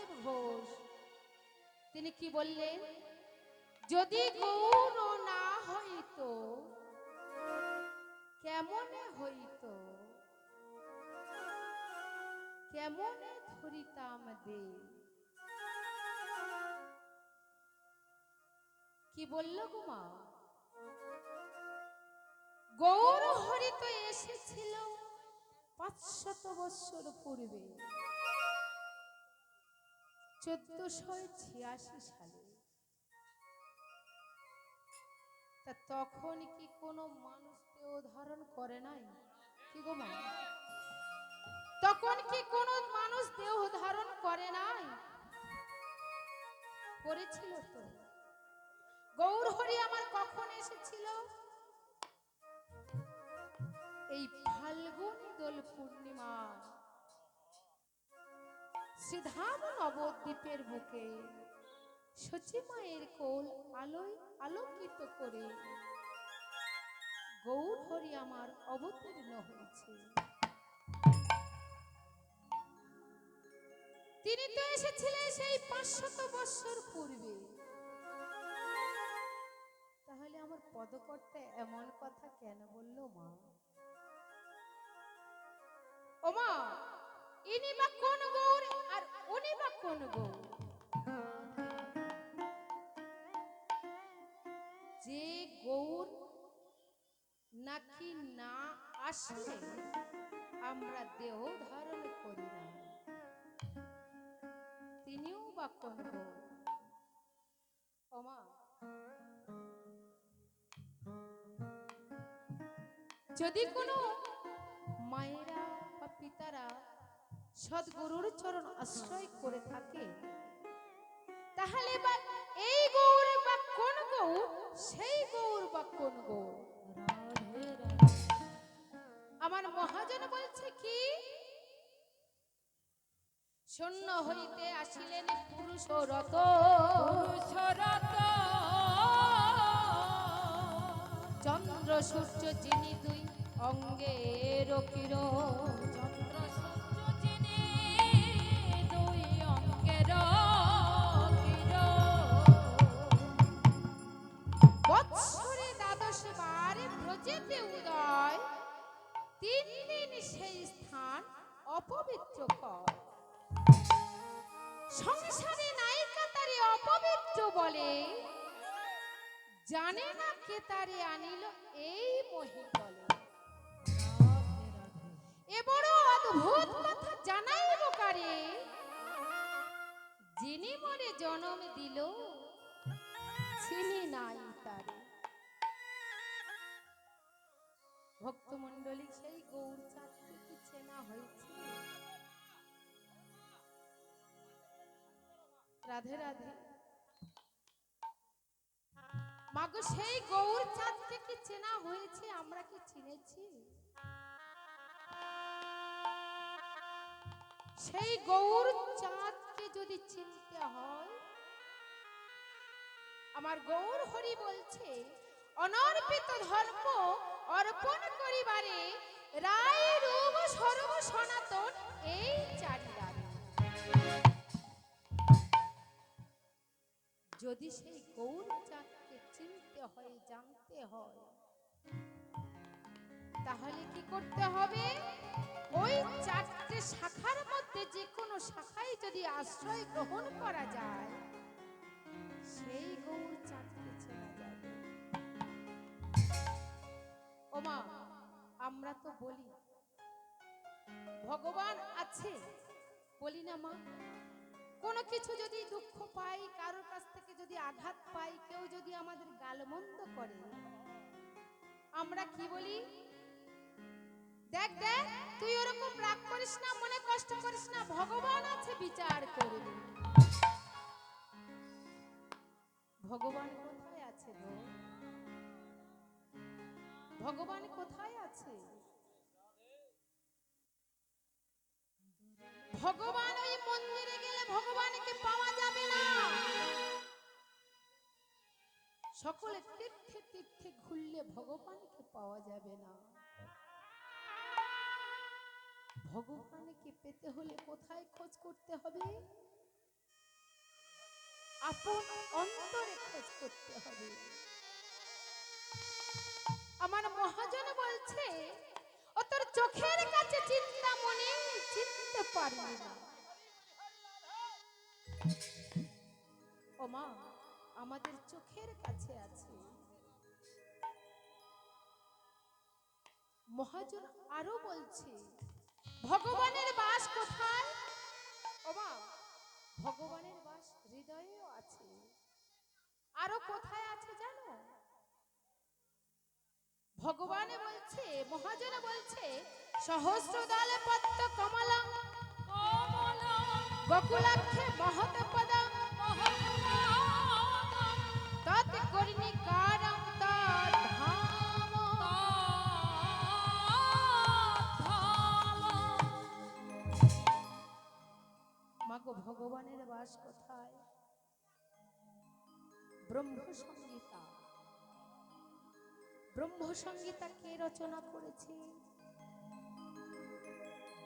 বাসুদেব ঘোষ তিনি কি বললেন, যদি গৌর না হইতো কেমনে হইতো, কেমনে ধরিতাম দে। কি বলল গো মা? গৌর হরি তো এসেছিল 500 বৎসর পূর্বে, 1486 সালে। তা তখন কি কোনো মানুষ দেহ ধারণ করে নাই? কি গো মা, তখন কি কোনো মানুষ দেহ ধারণ করে নাই? করেছিল তো। গৌর হরি আমার কখন এসেছিল? এই ফাল্গুনী দোল পূর্ণিমা শ্রীধাম নবদ্বীপের বুকে সচি মায়ের কোল আলোয় আলোকিত করে গৌর হরি আমার অবতীর্ণ হয়েছে। তিনি তো এসেছিলেন সেই 500 বৎসর পূর্বে। তাহলে আমার পদকর্তা এমন কথা কেন বলল মা? ও মা, ইনি বা কোন গৌর আর উনি বা কোন গৌর? যে গৌর নাকি না আসলে আমরা দেহ ধারণ করি না, তিনিও বা কোন গৌর? ও মা, যদি কোনো মায়েরা বা পিতারা সদ্গুরুর চরণ আশ্রয় করে থাকে, তাহলে বা এই গৌর বা কোন গৌর, সেই গৌর বা কোন গৌর? আমার মহাজন বলছে কি, শূন্য হইতে আসিলেন পুরুষরত, চন্দ্র সূর্য যিনি দুই অঙ্গের কিরণ, চন্দ্র সূর্য যিনি দুই অঙ্গের কিরণ, বৎসরে 12 বার ব্রজেতে উদয়, 3 দিন সেই স্থান অপবিত্র কর। সংসারে নায়িকা তারে অপবিত্র বলে, জানে না কে তারে আনিল এই মহিতলে। এ বড় অদ্ভুত কথা জানাইব কারে, যিনি মরে জন্ম দিল চিনি নাই তারে। ভক্তমণ্ডলী, সেই গৌর চাঁদকে কি চেনা হয়েছে? রাধে রাধে। মাগো, সেই গৌর চাঁদকে কি চেনা হয়েছে? আমরা কি চিনেছি? সেই গৌর চাঁদকে যদি চিনতে হয়, আমার গৌর হরি বলছে, অনর্পিত ধর্ম অর্পণ করিবারে রায় রূপ সর্ব সনাতন এই চারিদারে। যদি সেই গৌর চাঁদকে চিনতে হয়, জানতে হয়, তাহলে কি করতে হবে? ওই 4টে শাখার মধ্যে যে কোনো শাখায় যদি আশ্রয় গ্রহণ করা যায়, সেই গৌর চাঁদকে চেনা যাবে। ও মা, আমরা তো বলি ভগবান আছে, বলি না মা? কোনো কিছু যদি দুঃখ পাই, কারোর কাছ থেকে যদি আঘাত পাই, কেউ যদি আমাদের গালমন্দ করে, আমরা কি বলি? দেখ দেখ, তুই ওরকম রাগ করিস না, মনে কষ্ট করিস না, ভগবান আছে, বিচার করবে। ভগবান কোথায় আছে গো? ভগবান কোথায় আছে? ভগবান ওই মন্দিরে গেলে ভগবানকে পাওয়া যাবে না। সকলে তীর্থে তীর্থে ঘুরলে ভগবানকে পাওয়া যাবে না। ভগবানকে পেতে হলে কোথায় খোঁজ করতে হবে? আপন অন্তরে খোঁজ করতে হবে। আমার মহাজন বলছে ও তোর চোখের কাছে চিন্তা মনে চিনতে পারবি না। ও মা, আমাদের চোখের কাছে আছে। মহাজন আরো বলছে ভগবানের বাস কোথায়? ও মা, ভগবানের বাস হৃদয়েও আছে। আরো কোথায় আছে জানো? ভগবান বলছে, মহাজন বলছে সহস্র দলে পদ্ম কমলং গোকুলাক্ষে মহৎ পদং তৎ কর্ণিকারং তদ্ধাম। মাগো, ভগবানের বাস কোথায়? ব্রহ্মসংগীতা। ব্রহ্মসংগীতা কে রচনা করেছে?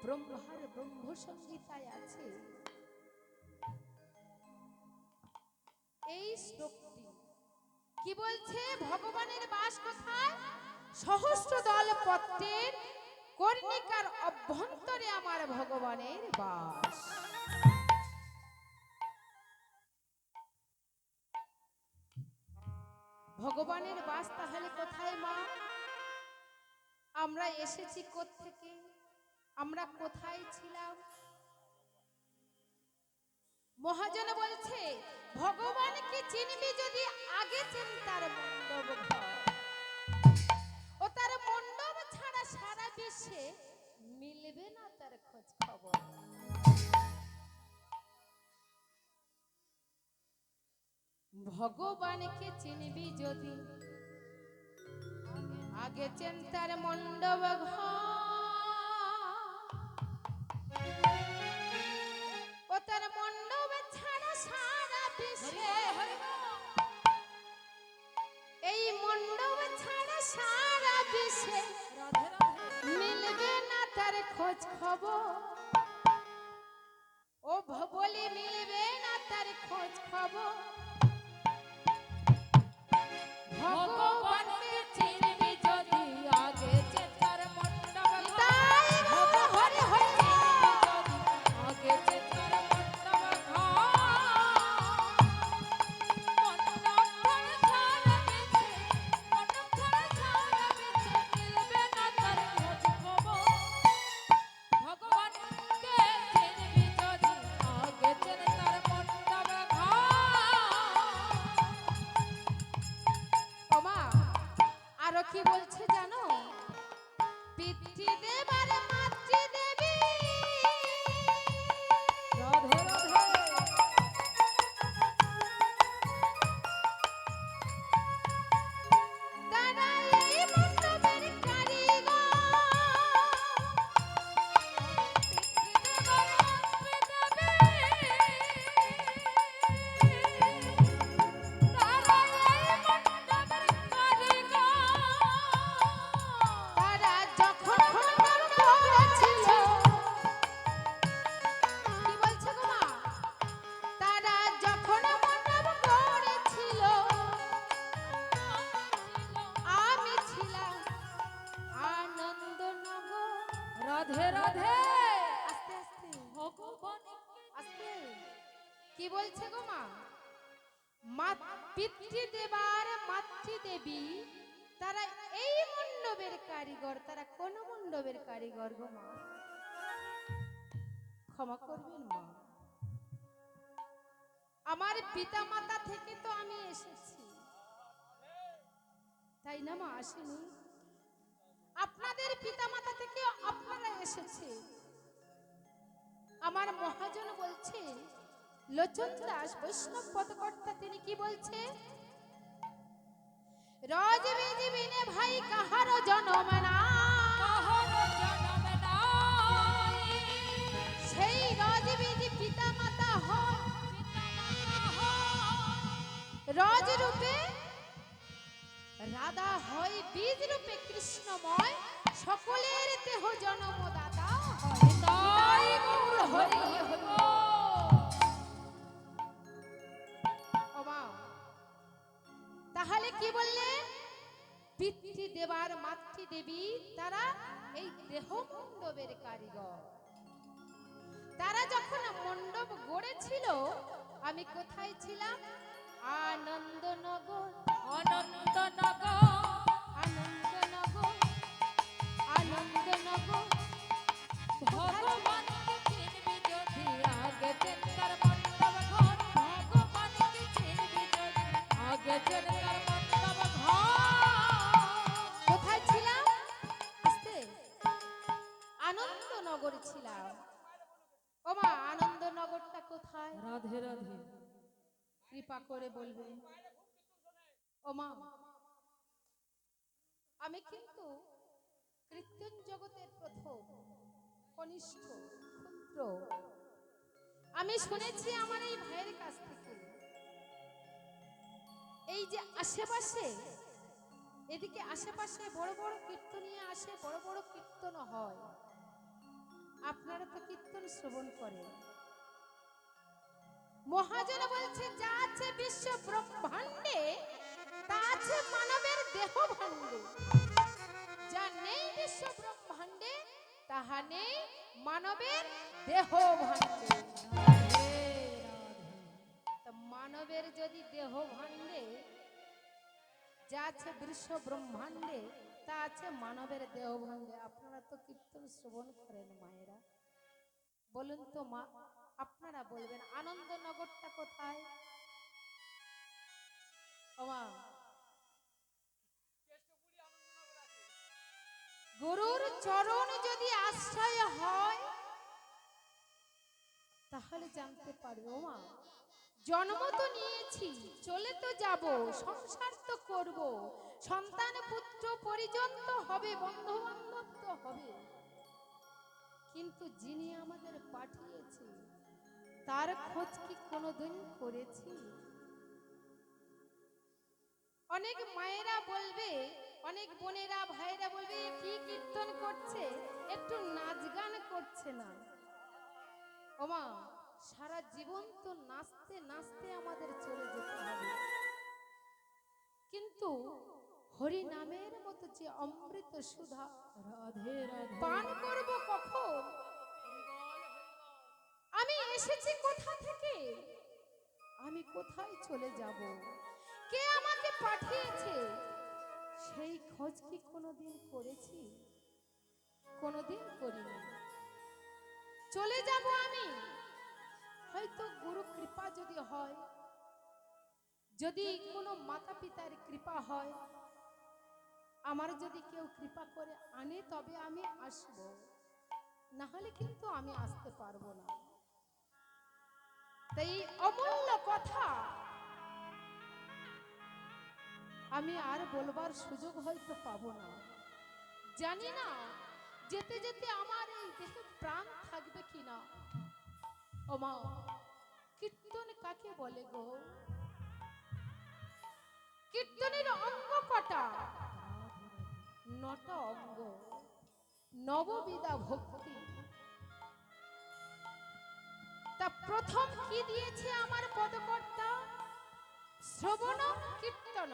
ব্রহ্মার ব্রহ্মসংগীতায় আছে এই শ্লোকটি। কি বলছে? ভগবানের বাস কোথায়? সহস্র দল পদ্মের কর্ণিকার অভ্যন্তরে আমার ভগবানের বাস। ভগবানের বাস তাহলে কোথায় মা? আমরা এসেছি কোত্থেকে? আমরা কোথায় ছিলাম? মহাজন বলছে ভগবানকে চিনবি যদি আগে চিন তার মণ্ডপ ঘর। ও তার মণ্ডপ ছাড়া সারা বিশ্বে মিলবে না তার খোঁজ খবর। ভগবানকে চিনবি যদি আগে চেন তার মণ্ডপ ঘর। ও তার মণ্ডপ ছাড়া সারা বিশ্বে, এই মণ্ডপ ছাড়া সারা বিশ্বে মিলবে না তার খোঁজ খবর। ও বলি মিলবে না তার খোঁজ খবর। ভগবানকে চিনবি যদি আগে চেন তার মণ্ডপ ঘর। তাই গো হরি হরি আগে চেন তার মণ্ডপ ঘর। মণ্ডপ ছাড়া বিছে, মণ্ডপ ছাড়া বিছে মিলবে না তার খোঁজ খবর। ভগবানকে চিনবি যদি আগে চেন তার মণ্ডপ ঘর। আরো কি বলছে জানো? পিতৃদেব আর মাতৃদেবী রাধে রাধে তারা এই মণ্ডপের কারিগর। পিতৃদেব আর মাতৃদেবী তারা এই মণ্ডপের কারিগর। তারা যখন মণ্ডপ করেছিল, কি বলছে গো মা? তারা যখন মণ্ডপ করেছিল আমি ছিলাম আনন্দনগর। রাধে রাধে আস্তে আস্তে ভগবান আস্তে। কি বলছে গো মা? পিতৃদেবার মাতৃদেবী তারা এই মণ্ডপের কারিগর। তারা কোন মণ্ডপের কারিগর গো মা? ক্ষমা করবেন মা, আমার পিতা মাতা থেকে তো আমি এসেছি, তাই না মা? আসেনি? আপনাদের পিতা মাতা থেকে আপনারা এসেছে। আমার মহাজন বলছে লোচন দাস বৈষ্ণব পদকর্তা, তিনি কি বলছে? রাজবিধি বিনে ভাই কাহারো জনম নাই, সেই রাজবিধি পিতা মাতা হয় রাজ রূপে, রাধা হয় বীজ রূপে কৃষ্ণময়, সকলের দেহ জন্মদাতা হয়। তাই গৌর হরি হরি। পিতৃ দেবার মাতৃদেবী তারা এই দেহ মণ্ডপের কারিগর। তারা যখন মণ্ডপ গড়েছিল, আমি কোথায় ছিলাম? আনন্দনগর, অনন্তনগর, আনন্দনগর, আনন্দনগর। ভগবানকে চিনবি যদি আগে চেনকার মণ্ডপ ঘর, ভগবানকে চিনবি যদি আগে চেনকার মণ্ডপ ঘর। কোথায় ছিলাম? আস্তে, আনন্দনগর ছিলাম। ও মা, আনন্দনগরটা কোথায়? রাধে রাধে। কৃপা করে বলবেন। ও মা, আমি কিন্তু কীর্তন জগতের প্রথম কনিষ্ঠ ক্ষুদ্র। আমি শুনেছি আমার এই ভাইয়ের কাছ থেকে, এই যে আশেপাশে, এদিকে আশেপাশে বড় বড় কীর্তনিয়া আসে, বড় বড় কীর্তন হয়। আপনারা তো কীর্তন শ্রবণ করেন। মহাজন বলছে, যা আছে বিশ্ব ব্রহ্মাণ্ডে তা আছে মানবের দেহ ভাণ্ডে। যা নেই বিশ্ব ব্রহ্মাণ্ডে তাহা নেই মানবের দেহ ভাণ্ডে। মানবের যদি দেহ ভাণ্ডে যা আছে বিশ্ব ব্রহ্মাণ্ডে তা আছে মানবের দেহ ভাণ্ডে। আপনারা তো কীর্তন শ্রবণ করেন মায়েরা, বলুন তো মা, আপনারা বলবেন আনন্দনগরটা কোথায়? ওমা, গুরুর চরণ যদি আশ্রয় হয় তাহলে জানতে পারবে। ওমা, জন্ম তো নিয়েছি, চলে তো যাব, সংসার তো করব, সন্তান পুত্র পরিজন তো হবে, বন্ধু বান্ধব তো হবে, কিন্তু যিনি আমাদের পাঠিয়েছে তার খোঁজ কি কোনোদিন করেছি? অনেক মায়েরা বলবে, অনেক বোনেরা ভাইরা বলবে, কি কীর্তন করছে, একটু নাচ গান করছে না। ওমা, সারা জীবন তো নাচতে নাচতে আমাদের চলে যেতে হবে, কিন্তু হরি নামের মতো যে অমৃত সুধা রাধে রাধে পান করব কখন? আমি এসেছি কোথা থেকে, আমি কোথায় চলে যাব, কে আমাকে পাঠিয়েছে, সেই খোঁজ কি কোনোদিন করেছি? কোনোদিন করিনি। চলে যাব আমি, হয়তো গুরু কৃপা যদি হয়, যদি কোনো মাতা পিতার কৃপা হয়, আমার যদি কেউ কৃপা করে আনে তবে আমি আসব, না হলে কিন্তু আমি আসতে পারবো না। তাই অমূল্য কথা আমি আর বলবার সুযোগ হয়তো পাবো না, জানি না যেতে যেতে আমার এই দেহে প্রাণ থাকবে কিনা। ও মা, কীর্তন কাকে বলে গো? কীর্তনের অঙ্গ কটা? 9টা অঙ্গ, নববিধা ভক্তি। তা প্রথম কি দিয়েছে আমার পদকর্তা? শ্রবণ কীর্তন।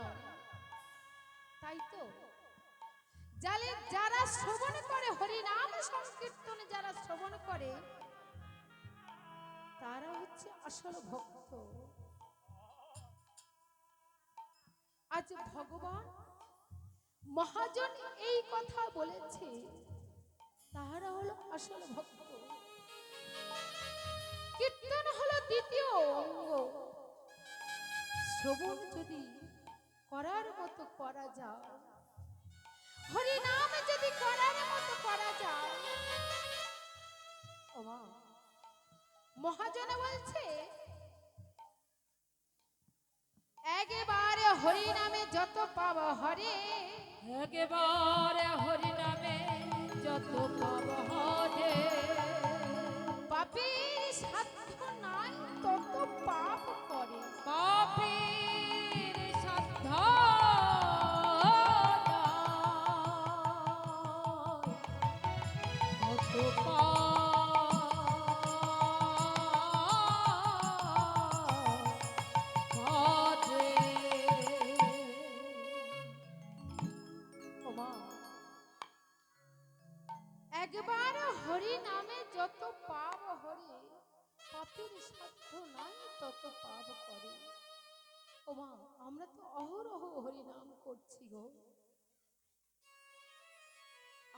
তাই তো যারা শ্রবণ করে, হরি নাম সংকীর্তন যারা শ্রবণ করে, তারা হচ্ছে আসল ভক্ত। আজ ভগবান মহাজন এই কথা বলেছে, তাহারা হলো আসল ভক্ত। কীর্তন হলো দ্বিতীয় অঙ্গ। শ্রবণ যদি করার মতো করা যায়, হরি নাম যদি করার মতো করা যায়, ওমা, মহাজন বলছে, একেবারে হরি নামে যত পাব হরে, একেবারে হরি নামে যত পাব হরে, পাপের সাধ্য নাই তত পাপ করে। পাপীর সাধ্য নাই তত পাপ করে। সাধ্য নাই তত পাপ করে। ওমা, আমরা তো অহরহ হরিনাম করছি গো,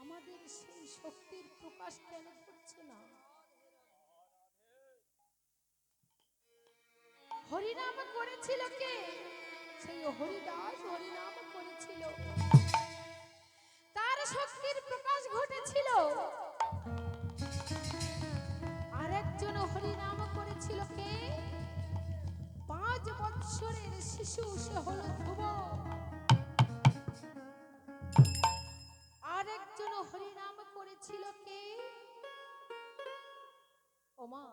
আমাদের সেই শক্তির প্রকাশ কেন ঘটছে না? হরিনাম করেছিল কে? সেই হরিদাস হরিনাম করেছিল, তার শক্তির প্রকাশ ঘটেছিল। আরেকজন হরিনাম করেছিল কে? 5 বৎসরের শিশু, সে হলো ধ্রুব। আরেকজন হরিনাম করেছিল কে? ওমা,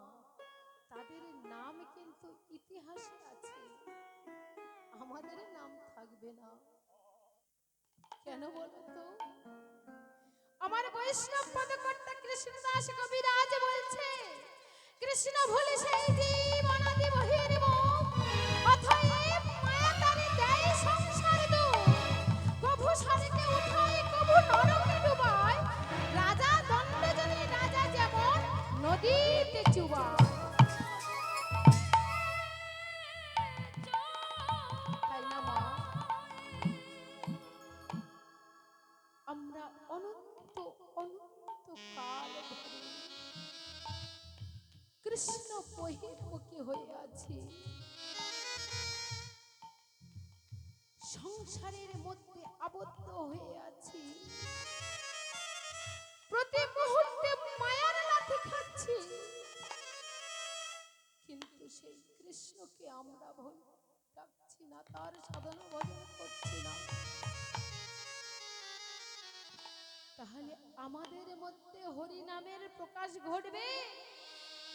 তাদের নাম কিন্তু ইতিহাসে আছে, আমাদের নাম থাকবে না কেন বলো তো? আমার বৈষ্ণব পদকর্তা কৃষ্ণদাস কবিরাজ বলছে, কৃষ্ণ ভুলে সেই জীবনাদি বহির্ব, অতএব মায়া তারে দেয় সংসার দুঃখ। কভু স্বর্গে উঠায়, কভু নরকে ডুবায়, রাজা দণ্ড যদি রাজা যেমন নদীতে চুবায়। তাই না মা? আমরা অনন্ত অনন্ত কাল ধরে কৃষ্ণ বহির্মুখী হয়ে আছি, সংসারের মধ্যে আবদ্ধ হয়ে আছি, প্রতি মুহূর্তে মায়ার লাথি খাচ্ছি, কিন্তু সেই কৃষ্ণকে আমরা ডাকছি না, তার সাধনা ভজন করছি না। তাহলে আমাদের মধ্যে হরি নামের প্রকাশ ঘটবে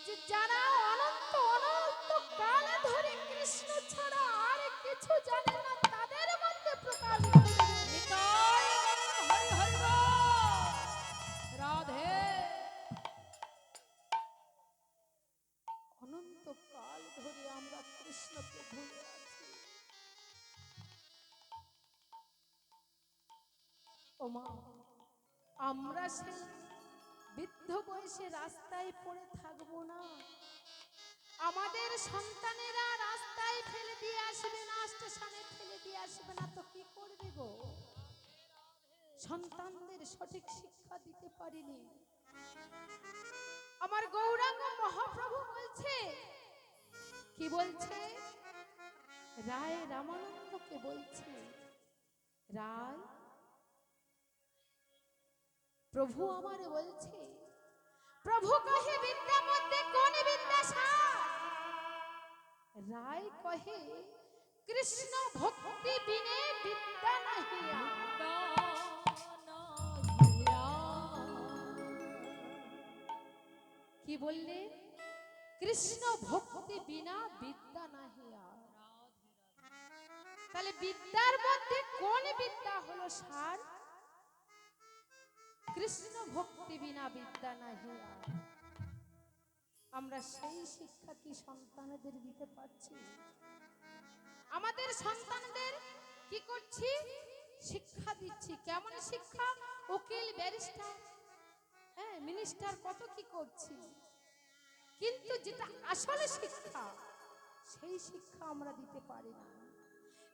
যে যারা অনন্ত অনন্ত কাল ধরে কৃষ্ণ ছাড়া আর কিছু জানে না, তাদের মধ্যে প্রকাশ ঘটবে। নিতাই হরি হরি বল। রাধে। অনন্ত কাল ধরে আমরা কৃষ্ণকে ভুলে আছি। ওমা, আমরা সেই বৃদ্ধ বয়সে রাস্তায় পড়ে থাকবো না, আমাদের সন্তানেরা রাস্তায় ফেলে দিয়ে আসবে না, স্টেশনে ফেলে দিয়ে আসবে না, তো কি করবে গো? সন্তানদের সঠিক শিক্ষা দিতে পারিনি। আমার গৌরাঙ্গ মহাপ্রভু বলছে, কি বলছে? রায় রামানন্দকে বলছে, রায়, প্রভু আমার বলছে, প্রভু কহে বিদ্যা মধ্যে কোন বিদ্যা সার? রায় কহে কৃষ্ণ ভক্তি বিনে বিদ্যা নাহিয়া। কি বললে? কৃষ্ণ ভক্তি বিনা বিদ্যা নাহিয়া। তাহলে বিদ্যার মধ্যে কোন বিদ্যা হলো সার? কৃষ্ণ ভক্তি বিনা বিদ্যা নাহিয়া। আমরা সেই শিক্ষা কি সন্তানদের দিতে পারছি? আমাদের সন্তানদের কি করছি? শিক্ষা দিচ্ছি। কেমন শিক্ষা? উকিল, ব্যারিস্টার, হ্যাঁ, মিনিস্টার, কত কি করছি, কিন্তু যেটা আসলে শিক্ষা, সেই শিক্ষা আমরা দিতে পারি না।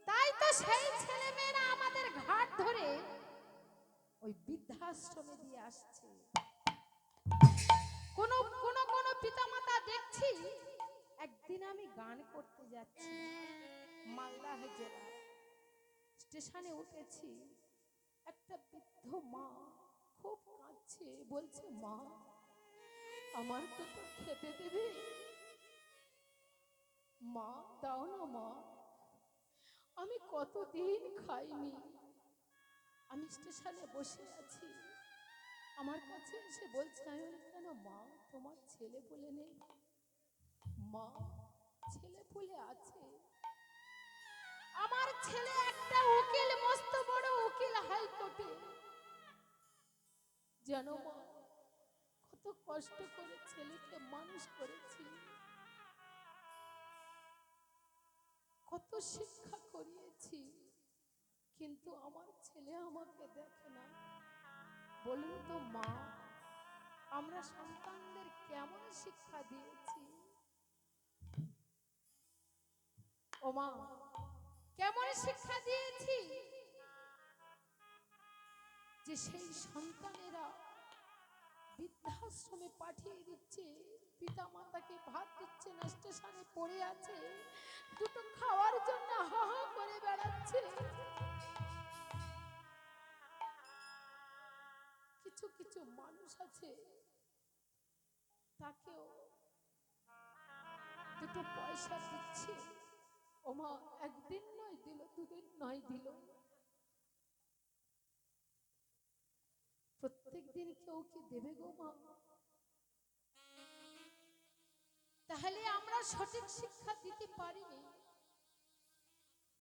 তাই তো সেই ছেলেমেয়েরা আমাদের ঘাট ধরে ওই বৃদ্ধাশ্রমে দিয়ে আসছে। কোন কোন কোন পিতামাতা দেখছি, একদিন আমি গান করতে যাচ্ছি মালদা জেলা, স্টেশনে উঠেছি, একটা বৃদ্ধ মা খুব কাঁদছে, বলছে, মা আমার তো খেতে দেবে, মা দাও না মা, আমি কতদিন খাইনি, আমি স্টেশনে বসে আছি। আমার কাছে এসে বলছে, আমি বলি, কেন মা, তোমার ছেলে বলে নেই? মা, ছেলে বলে আছে, আমার ছেলে একটা উকিল, মস্ত বড় উকিল হাইকোর্টে। জানো মা, কত কষ্ট করে ছেলেকে মানুষ করেছি, কত শিক্ষা করিয়েছি, কিন্তু আমার ছেলে আমাকে দেখে না। বলুন তো মা, আমরা সন্তানদের কেমন শিক্ষা দিয়েছি? ওমা কেমন শিক্ষা দিয়েছি যে সেই সন্তানেরা বৃদ্ধাশ্রমে পাঠিয়ে দিচ্ছে, পিতা মাতাকে ভাত দিচ্ছে না, স্টেশনে পড়ে আছে, দুটো খাওয়ার জন্য হা হা করে বেড়াচ্ছে। কিছু কিছু মানুষ আছে তাকেও দুটো পয়সা দিচ্ছে, ওমা একদিন নয় দিল, দুদিন নয় দিল, প্রত্যেক দিন কেউ কি দেবে গো মা? তাহলে আমরা সঠিক শিক্ষা দিতে পারিনি।